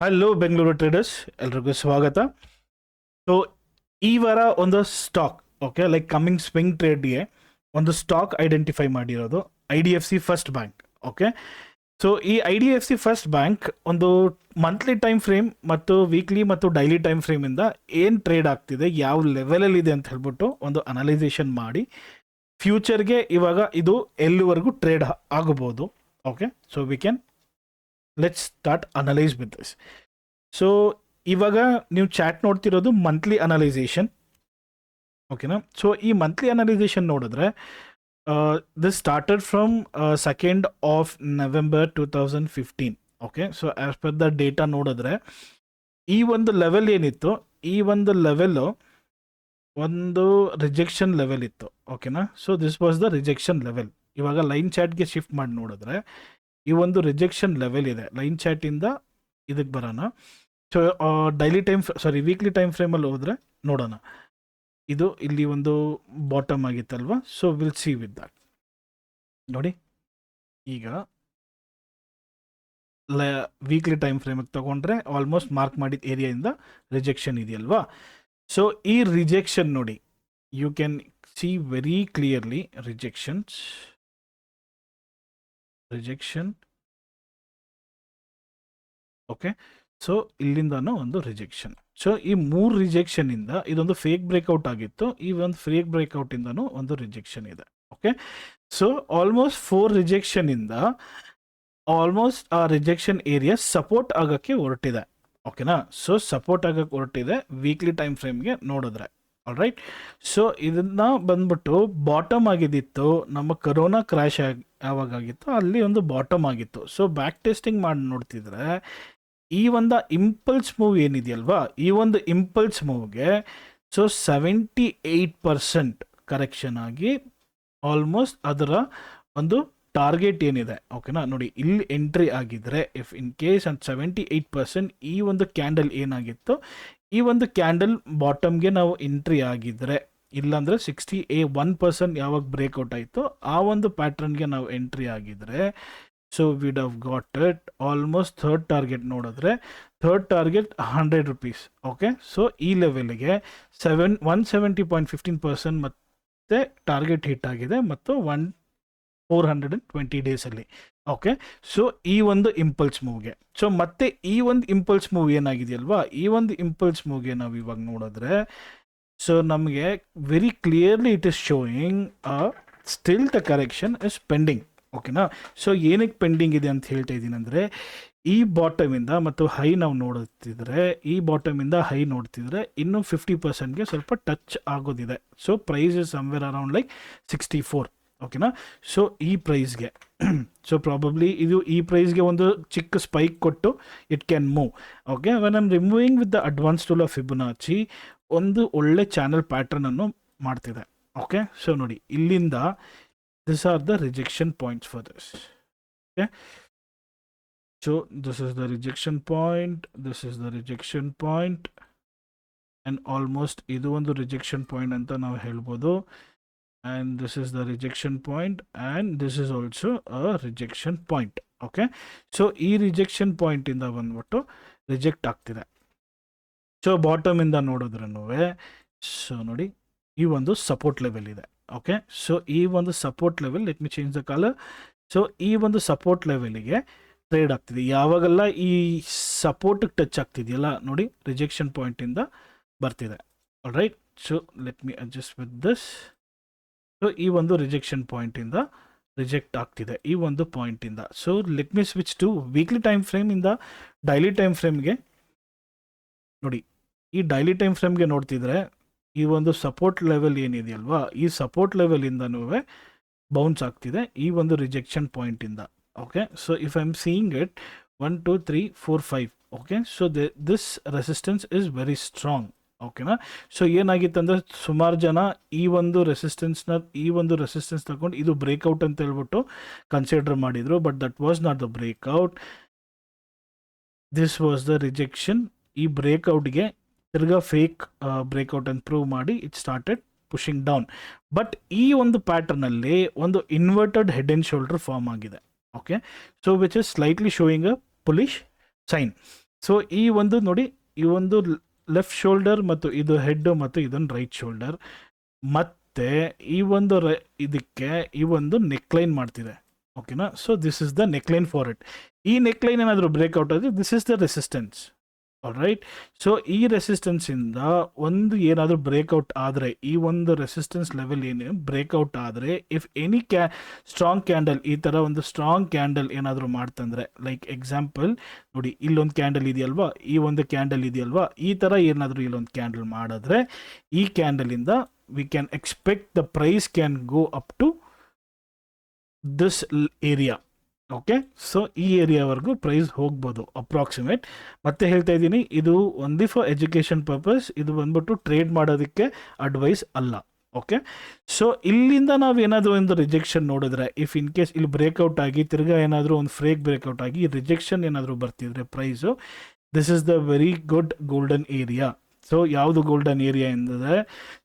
Hello Bengaluru traders, ಎಲ್ರಿಗೂ ಸ್ವಾಗತ. So ಈ ವಾರ ಒಂದು stock, okay, like coming swing ಟ್ರೇಡ್ಗೆ ಒಂದು ಸ್ಟಾಕ್ ಐಡೆಂಟಿಫೈ ಮಾಡಿರೋದು IDFC first bank. Okay, so ಈ IDFC ಫಸ್ಟ್ ಬ್ಯಾಂಕ್ ಒಂದು ಮಂತ್ಲಿ ಟೈಮ್ ಫ್ರೇಮ್ ಮತ್ತು ವೀಕ್ಲಿ ಮತ್ತು ಡೈಲಿ ಟೈಮ್ ಫ್ರೇಮಿಂದ ಏನು ಟ್ರೇಡ್ ಆಗ್ತಿದೆ, ಯಾವ ಲೆವೆಲಲ್ಲಿ ಇದೆ ಅಂತ ಹೇಳ್ಬಿಟ್ಟು ಒಂದು ಅನಲೈಸೇಷನ್ ಮಾಡಿ ಫ್ಯೂಚರ್ಗೆ ಇವಾಗ ಇದು ಎಲ್ಲಿವರೆಗೂ ಟ್ರೇಡ್ ಆಗಬಹುದು. Okay, so we can let's start analyse with this. So ಇವಾಗ ನೀವು ಚಾಟ್ ನೋಡ್ತಿರೋದು ಮಂತ್ಲಿ ಅನಲೈಸೇಷನ್, ಓಕೆನಾ. ಸೊ ಈ ಮಂತ್ಲಿ ಅನಲೈಸೇಷನ್ ನೋಡಿದ್ರೆ this started from 2nd of November 2015. Okay, so as per the data ನೋಡಿದ್ರೆ ಈ ಒಂದು ಲೆವೆಲ್ ಏನಿತ್ತು, ಈ ಒಂದು ಲೆವೆಲ್ಲು ಒಂದು ರಿಜೆಕ್ಷನ್ ಲೆವೆಲ್ ಇತ್ತು, ಓಕೆನಾ. So this was the rejection level. ಇವಾಗ ಲೈನ್ ಚಾಟ್ಗೆ ಶಿಫ್ಟ್ ಮಾಡಿ ನೋಡಿದ್ರೆ ಈ ಒಂದು ರಿಜೆಕ್ಷನ್ ಲೆವೆಲ್ ಇದೆ. ಲೈನ್ ಚಾಟಿಂದ ಇದಕ್ಕೆ ಬರೋಣ. So daily time weekly time ಫ್ರೇಮಲ್ಲಿ ಹೋದರೆ ನೋಡೋಣ. ಇದು ಇಲ್ಲಿ ಒಂದು ಬಾಟಮ್ ಆಗಿತ್ತಲ್ವಾ. So will see with that. ನೋಡಿ, ಈಗ ವೀಕ್ಲಿ ಟೈಮ್ ಫ್ರೇಮಿಗೆ ತಗೊಂಡ್ರೆ ಆಲ್ಮೋಸ್ಟ್ ಮಾರ್ಕ್ ಮಾಡಿದ ಏರಿಯಾಯಿಂದ ರಿಜೆಕ್ಷನ್ ಇದೆಯಲ್ವಾ. ಸೊ ಈ ರಿಜೆಕ್ಷನ್ ನೋಡಿ, you can see very clearly rejection. Okay, so ಇಲ್ಲಿಂದನೂ ಒಂದು ರಿಜೆಕ್ಷನ್. ಸೊ ಈ 3 ರಿಜೆಕ್ಷನಿಂದ ಇದೊಂದು ಫೇಕ್ ಬ್ರೇಕ್ಔಟ್ ಆಗಿತ್ತು. ಈ ಒಂದು ಫೇಕ್ ಬ್ರೇಕ್ಔಟಿಂದನೂ ಒಂದು ರಿಜೆಕ್ಷನ್ ಇದೆ. ಓಕೆ, ಸೊ ಆಲ್ಮೋಸ್ಟ್ 4 ರಿಜೆಕ್ಷನಿಂದ ಆಲ್ಮೋಸ್ಟ್ ಆ ರಿಜೆಕ್ಷನ್ ಏರಿಯಾ ಸಪೋರ್ಟ್ ಆಗೋಕ್ಕೆ ಹೊರಟಿದೆ. ಓಕೆನಾ. ಸೊ ಸಪೋರ್ಟ್ ಆಗೋಕ್ಕೆ ಹೊರಟಿದೆ ವೀಕ್ಲಿ ಟೈಮ್ ಫ್ರೇಮ್ಗೆ ನೋಡಿದ್ರೆ. All right. ಸೊ ಇದನ್ನ ಬಂದ್ಬಿಟ್ಟು ಬಾಟಮ್ ಆಗಿದ್ದಿತ್ತು ನಮ್ಮ ಕರೋನಾ ಕ್ರ್ಯಾಶ್ ಯಾವಾಗಾಗಿತ್ತು ಅಲ್ಲಿ ಒಂದು ಬಾಟಮ್ ಆಗಿತ್ತು. ಸೊ ಬ್ಯಾಕ್ ಟೆಸ್ಟಿಂಗ್ ಮಾಡಿ ನೋಡ್ತಿದ್ರೆ ಈ ಒಂದು ಇಂಪಲ್ಸ್ ಮೂವ್ ಏನಿದೆಯಲ್ವಾ, ಈ ಒಂದು ಇಂಪಲ್ಸ್ ಮೂವ್ಗೆ ಸೊ 78% ಕರೆಕ್ಷನ್ ಆಗಿ ಆಲ್ಮೋಸ್ಟ್ ಅದರ ಒಂದು ಟಾರ್ಗೆಟ್ ಏನಿದೆ, ಓಕೆನಾ. ನೋಡಿ, ಇಲ್ಲಿ ಎಂಟ್ರಿ ಆಗಿದ್ರೆ ಇಫ್ ಇನ್ ಕೇಸ್ ಅಂಡ್ 78% ಈ ಒಂದು ಕ್ಯಾಂಡಲ್ ಏನಾಗಿತ್ತು, ಈ ಒಂದು ಕ್ಯಾಂಡಲ್ ಬಾಟಮ್ಗೆ ನಾವು ಎಂಟ್ರಿ ಆಗಿದ್ರೆ, ಇಲ್ಲಾಂದರೆ 61% ಯಾವಾಗ ಬ್ರೇಕ್ಔಟ್ ಆಯಿತು ಆ ಒಂದು ಪ್ಯಾಟ್ರನ್ಗೆ ನಾವು ಎಂಟ್ರಿ ಆಗಿದ್ರೆ, so we'd have got it almost third target ನೋಡಿದ್ರೆ third target 100 rupees. Okay, so ಈ ಲೆವೆಲ್ಗೆ 170.15% ಮತ್ತೆ ಟಾರ್ಗೆಟ್ ಹಿಟ್ ಆಗಿದೆ ಮತ್ತು 420 ಡೇಸಲ್ಲಿ. ಓಕೆ, ಸೊ ಈ ಒಂದು ಇಂಪಲ್ಸ್ ಮೂವ್ಗೆ, ಸೊ ಮತ್ತೆ ಈ ಒಂದು ಇಂಪಲ್ಸ್ ಮೂವ್ ಏನಾಗಿದೆಯಲ್ವಾ, ಈ ಒಂದು ಇಂಪಲ್ಸ್ ಮೂವ್ಗೆ ನಾವು ಇವಾಗ ನೋಡಿದ್ರೆ ಸೊ ನಮಗೆ very clearly it is showing still the correction is pending. ಓಕೆನಾ. ಸೊ ಏನಕ್ಕೆ ಪೆಂಡಿಂಗ್ ಇದೆ ಅಂತ ಹೇಳ್ತಾ ಇದ್ದೀನಿ ಅಂದರೆ, ಈ ಬಾಟಮಿಂದ ಮತ್ತು ಹೈ ನಾವು ನೋಡುತ್ತಿದ್ರೆ, ಈ ಬಾಟಮಿಂದ ಹೈ ನೋಡ್ತಿದ್ರೆ ಇನ್ನೂ 50%ಗೆ ಸ್ವಲ್ಪ ಟಚ್ ಆಗೋದಿದೆ. So price is somewhere around like 64. ಓಕೆನಾ. ಸೊ ಈ ಪ್ರೈಸ್ಗೆ ಸೊ ಪ್ರಾಬಬ್ಲಿ ಇದು ಈ ಪ್ರೈಸ್ಗೆ ಒಂದು ಚಿಕ್ಕ ಸ್ಪೈಕ್ ಕೊಟ್ಟು it can move. Okay, when I'm removing with the advance tool of Fibonacci ಒಂದು ಒಳ್ಳೆ ಚಾನಲ್ ಪ್ಯಾಟರ್ನನ್ನು ಮಾಡ್ತಿದೆ. ಓಕೆ, ಸೊ ನೋಡಿ ಇಲ್ಲಿಂದ these are the rejection points for this. Okay, so this is the rejection point, this is the rejection point, and almost idu ಒಂದು rejection point anta ನಾವು ಹೇಳ್ಬೋದು. And this is the rejection point and this is also a rejection point. Okay, so ಈ rejection point ಇಂದ ಬಂದ್ಬಿಟ್ಟು reject ಆಗ್ತಿದೆ. So bottom ಇಂದ ನೋಡಿದ್ರೂ so ನೋಡಿ ಈ ಒಂದು ಸಪೋರ್ಟ್ ಲೆವೆಲ್ ಇದೆ. ಓಕೆ, ಸೊ ಈ ಒಂದು support level, let me change the colour. So ಈ ಒಂದು ಸಪೋರ್ಟ್ ಲೆವೆಲಿಗೆ ಟ್ರೇಡ್ ಆಗ್ತಿದೆ. ಯಾವಾಗೆಲ್ಲ ಈ ಸಪೋರ್ಟಿಗೆ ಟಚ್ ಆಗ್ತಿದೆಯಲ್ಲ ನೋಡಿ, ರಿಜೆಕ್ಷನ್ ಪಾಯಿಂಟಿಂದ ಬರ್ತಿದೆ. All right. So let me adjust with this. So ಈ ಒಂದು ರಿಜೆಕ್ಷನ್ ಪಾಯಿಂಟಿಂದ ರಿಜೆಕ್ಟ್ ಆಗ್ತಿದೆ ಈ ಒಂದು ಪಾಯಿಂಟಿಂದ. So let me switch to weekly time ಫ್ರೇಮಿಂದ ಡೈಲಿ ಟೈಮ್ ಫ್ರೇಮ್ಗೆ. ನೋಡಿ, ಈ ಡೈಲಿ ಟೈಮ್ ಫ್ರೇಮ್ಗೆ ನೋಡ್ತಿದ್ರೆ ಈ ಒಂದು ಸಪೋರ್ಟ್ ಲೆವೆಲ್ ಏನಿದೆಯಲ್ವಾ, ಈ ಸಪೋರ್ಟ್ ಲೆವೆಲಿಂದನೂ ಬೌನ್ಸ್ ಆಗ್ತಿದೆ ಈ ಒಂದು ರಿಜೆಕ್ಷನ್ ಪಾಯಿಂಟಿಂದ. Okay, so if I am seeing it 1 2 3 4 5. Okay, so this resistance is very strong. ಓಕೆನಾ. ಸೊ ಏನಾಗಿತ್ತಂದರೆ ಸುಮಾರು ಜನ ಈ ಒಂದು ರೆಸಿಸ್ಟೆನ್ಸ್ ತಗೊಂಡು ಇದು ಬ್ರೇಕ್ಔಟ್ ಅಂತ ಹೇಳ್ಬಿಟ್ಟು ಕನ್ಸಿಡರ್ ಮಾಡಿದರು. But that was not the breakout, this was the rejection. ಈ ಬ್ರೇಕ್ಔಟ್ಗೆ ತಿರ್ಗಾ ಫೇಕ್ ಬ್ರೇಕ್ಔಟ್ ಅಂತ ಪ್ರೂವ್ ಮಾಡಿ it started pushing down. But ಈ ಒಂದು ಪ್ಯಾಟರ್ನಲ್ಲಿ ಒಂದು inverted head and shoulder form ಆಗಿದೆ. Okay, so which is slightly showing a bullish sign. ಸೊ ಈ ಒಂದು ನೋಡಿ, ಈ ಒಂದು ಲೆಫ್ಟ್ ಶೋಲ್ಡರ್ ಮತ್ತು ಇದು ಹೆಡ್ ಮತ್ತು ಇದೊಂದು ರೈಟ್ ಶೋಲ್ಡರ್, ಮತ್ತೆ ಈ ಒಂದು ಇದಕ್ಕೆ ಈ ಒಂದು ನೆಕ್ಲೈನ್ ಮಾಡ್ತಿದೆ. ಓಕೆನಾ? So this is the neckline for it. ಈ ನೆಕ್ಲೈನ್ ಏನಾದರೂ ಬ್ರೇಕ್ಔಟ್ ಆದರೆ this is the resistance. All right. So ಈ ರೆಸಿಸ್ಟೆನ್ಸಿಂದ ಒಂದು ಏನಾದರೂ ಬ್ರೇಕ್ಔಟ್ ಆದರೆ, ಈ ಒಂದು ರೆಸಿಸ್ಟೆನ್ಸ್ ಲೆವೆಲ್ ಏನು ಬ್ರೇಕ್ಔಟ್ ಆದರೆ, ಇಫ್ ಎನಿ ಸ್ಟ್ರಾಂಗ್ ಕ್ಯಾಂಡಲ್, ಈ ಥರ ಒಂದು ಸ್ಟ್ರಾಂಗ್ ಕ್ಯಾಂಡಲ್ ಏನಾದರೂ ಮಾಡ್ತಂದ್ರೆ, ಲೈಕ್ ಎಕ್ಸಾಂಪಲ್ ನೋಡಿ, ಇಲ್ಲೊಂದು ಕ್ಯಾಂಡಲ್ ಇದೆಯಲ್ವಾ, ಈ ಒಂದು ಕ್ಯಾಂಡಲ್ ಇದೆಯಲ್ವಾ, ಈ ಥರ ಏನಾದರೂ ಇಲ್ಲೊಂದು ಕ್ಯಾಂಡಲ್ ಮಾಡಿದ್ರೆ, ಈ ಕ್ಯಾಂಡಲಿಂದ we can expect the price can go up to this area. Okay, so ಈ ಏರಿಯಾವರೆಗೂ ಪ್ರೈಸ್ ಹೋಗ್ಬೋದು ಅಪ್ರಾಕ್ಸಿಮೇಟ್. ಮತ್ತೆ ಹೇಳ್ತಾ ಇದ್ದೀನಿ, ಇದು ಓನ್ಲಿ ಫಾರ್ ಎಜುಕೇಷನ್ ಪರ್ಪಸ್, ಇದು ಬಂದ್ಬಿಟ್ಟು ಟ್ರೇಡ್ ಮಾಡೋದಕ್ಕೆ ಅಡ್ವೈಸ್ ಅಲ್ಲ. ಓಕೆ, ಸೊ ಇಲ್ಲಿಂದ ನಾವು ಏನಾದರೂ ಒಂದು ರಿಜೆಕ್ಷನ್ ನೋಡಿದ್ರೆ, ಇಫ್ ಇನ್ ಕೇಸ್ ಇಲ್ಲಿ ಬ್ರೇಕ್ಔಟ್ ಆಗಿ ತಿರ್ಗಾ ಏನಾದರೂ ಒಂದು ಫ್ರೇಕ್ ಬ್ರೇಕ್ಔಟ್ ಆಗಿ ರಿಜೆಕ್ಷನ್ ಏನಾದರೂ ಬರ್ತಿದ್ರೆ price, this is the very good golden area. So ಯಾವುದು ಗೋಲ್ಡನ್ ಏರಿಯಾ ಎಂದರೆ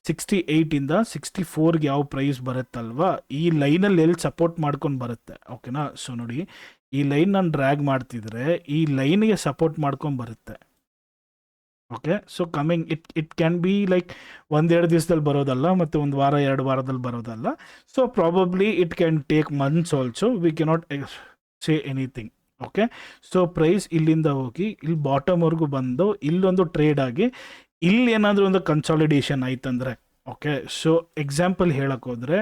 68ಇಂದ 64ಗೆ ಯಾವ ಪ್ರೈಸ್ ಬರುತ್ತಲ್ವಾ, ಈ ಲೈನಲ್ಲಿ ಎಲ್ಲಿ ಸಪೋರ್ಟ್ ಮಾಡ್ಕೊಂಡು ಬರುತ್ತೆ. ಓಕೆನಾ? ಸೊ ನೋಡಿ, ಈ ಲೈನ್ ನಾನು ಡ್ರ್ಯಾಗ್ ಮಾಡ್ತಿದ್ರೆ ಈ ಲೈನ್ಗೆ ಸಪೋರ್ಟ್ ಮಾಡ್ಕೊಂಡು ಬರುತ್ತೆ. Okay, so coming it can be like ಒಂದೆರಡು ದಿವಸದಲ್ಲಿ ಬರೋದಲ್ಲ, ಮತ್ತು ಒಂದು ವಾರ 2 ವಾರದಲ್ಲಿ ಬರೋದಲ್ಲ. So probably it can take months also, we cannot say anything. Okay, so price ಇಲ್ಲಿಂದ ಹೋಗಿ ಇಲ್ಲಿ ಬಾಟಮ್ವರೆಗೂ ಬಂದು ಇಲ್ಲೊಂದು ಟ್ರೇಡ್ ಆಗಿ ಇಲ್ಲಿ ಏನಾದರೂ ಒಂದು ಕನ್ಸಾಲಿಡೇಷನ್ ಆಯ್ತಂದ್ರೆ, ಓಕೆ, ಸೊ ಎಕ್ಸಾಂಪಲ್ ಹೇಳಕ್ಕೆ ಹೋದರೆ,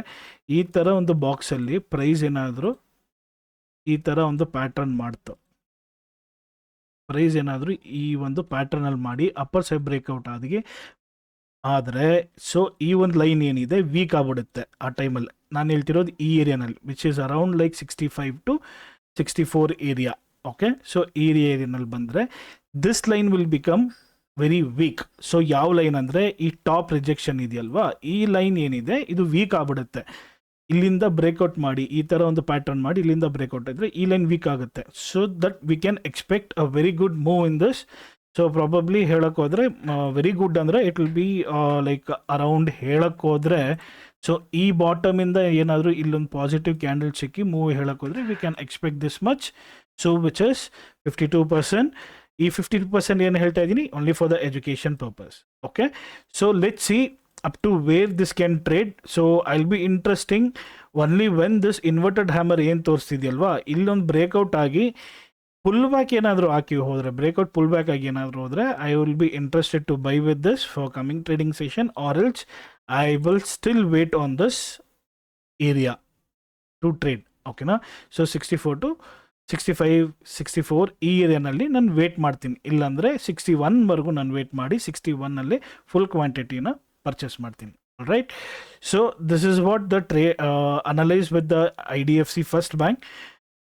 ಈ ಥರ ಒಂದು ಬಾಕ್ಸಲ್ಲಿ ಪ್ರೈಸ್ ಏನಾದರೂ ಈ ಥರ ಒಂದು ಪ್ಯಾಟ್ರನ್ ಮಾಡ್ತು, ಪ್ರೈಸ್ ಏನಾದರೂ ಈ ಒಂದು ಪ್ಯಾಟ್ರನಲ್ಲಿ ಮಾಡಿ ಅಪ್ಪರ್ ಸೈಡ್ ಬ್ರೇಕ್ಔಟ್ ಆದರೆ, ಸೊ ಈ ಒಂದು ಲೈನ್ ಏನಿದೆ ವೀಕ್ ಆಗ್ಬಿಡುತ್ತೆ ಆ ಟೈಮಲ್ಲಿ. ನಾನು ಹೇಳ್ತಿರೋದು ಈ ಏರಿಯಾನಲ್ಲಿ, which is around like 65 to 64 area. Okay, so ಈ ಏರಿಯಾನಲ್ಲಿ ಬಂದರೆ this line will become very weak. So ಯಾವ ಲೈನ್ ಅಂದರೆ ಈ ಟಾಪ್ ರಿಜೆಕ್ಷನ್ ಇದೆಯಲ್ವಾ, ಈ ಲೈನ್ ಏನಿದೆ ಇದು ವೀಕ್ ಆಗ್ಬಿಡುತ್ತೆ. ಇಲ್ಲಿಂದ ಬ್ರೇಕ್ಔಟ್ ಮಾಡಿ ಈ ಥರ ಒಂದು ಪ್ಯಾಟರ್ನ್ ಮಾಡಿ ಇಲ್ಲಿಂದ ಬ್ರೇಕ್ಔಟ್ ಆದರೆ ಈ ಲೈನ್ ವೀಕ್ ಆಗುತ್ತೆ. So that we can expect a very good move in this. So probably ಹೇಳಕ್ಕೆ ಹೋದರೆ ವೆರಿ ಗುಡ್ ಅಂದರೆ it will be like around ಹೇಳಕ್ಕೆ ಹೋದರೆ, ಸೊ ಈ ಬಾಟಮಿಂದ ಏನಾದರೂ ಇಲ್ಲೊಂದು ಪಾಸಿಟಿವ್ ಕ್ಯಾಂಡಲ್ ಸಿಕ್ಕಿ ಮೂವ್ ಹೇಳಕ್ಕೆ ಹೋದರೆ we can expect this much. So which is 52%. ಈ 52% ಏನು ಹೇಳ್ತಾ ಇದ್ದೀನಿ, only for the education purpose. Okay, so let's see up to where this can trade. So I will be interesting only when this inverted hammer ಏನು ತೋರಿಸ್ತಿದೆಯಲ್ವಾ, ಇಲ್ಲೊಂದು breakout ಆಗಿ pull back ಏನಾದರೂ ಹಾಕಿ ಹೋದರೆ, ಬ್ರೇಕ್ಔಟ್ ಪುಲ್ ಬ್ಯಾಕ್ ಆಗಿ ಏನಾದರೂ ಹೋದರೆ, I will be interested to buy with this for coming trading session, or else I will still wait on this area to trade. ಓಕೆನಾ? ಸೊ 64 to 65, 64 ಈ ಏರಿಯಾನಲ್ಲಿ ನಾನು wait ಮಾಡ್ತೀನಿ. ಇಲ್ಲಾಂದರೆ 61ವರೆಗೂ ನಾನು ವೇಟ್ ಮಾಡಿ 61ನಲ್ಲಿ ಫುಲ್ ಕ್ವಾಂಟಿಟಿನ ಪರ್ಚೇಸ್ ಮಾಡ್ತೀನಿ. Right. So this is what the analyse with the IDFC first bank.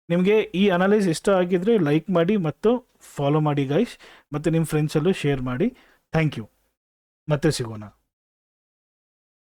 ನಿಮಗೆ ಈ ಅನಲೈಸ್ ಇಷ್ಟ ಆಗಿದ್ರೆ ಲೈಕ್ ಮಾಡಿ ಮತ್ತು ಫಾಲೋ ಮಾಡಿ ಗೈಸ್, ಮತ್ತು ನಿಮ್ಮ ಫ್ರೆಂಡ್ಸಲ್ಲೂ ಶೇರ್ ಮಾಡಿ. Thank you. ಮತ್ತೆ ಸಿಗೋಣ.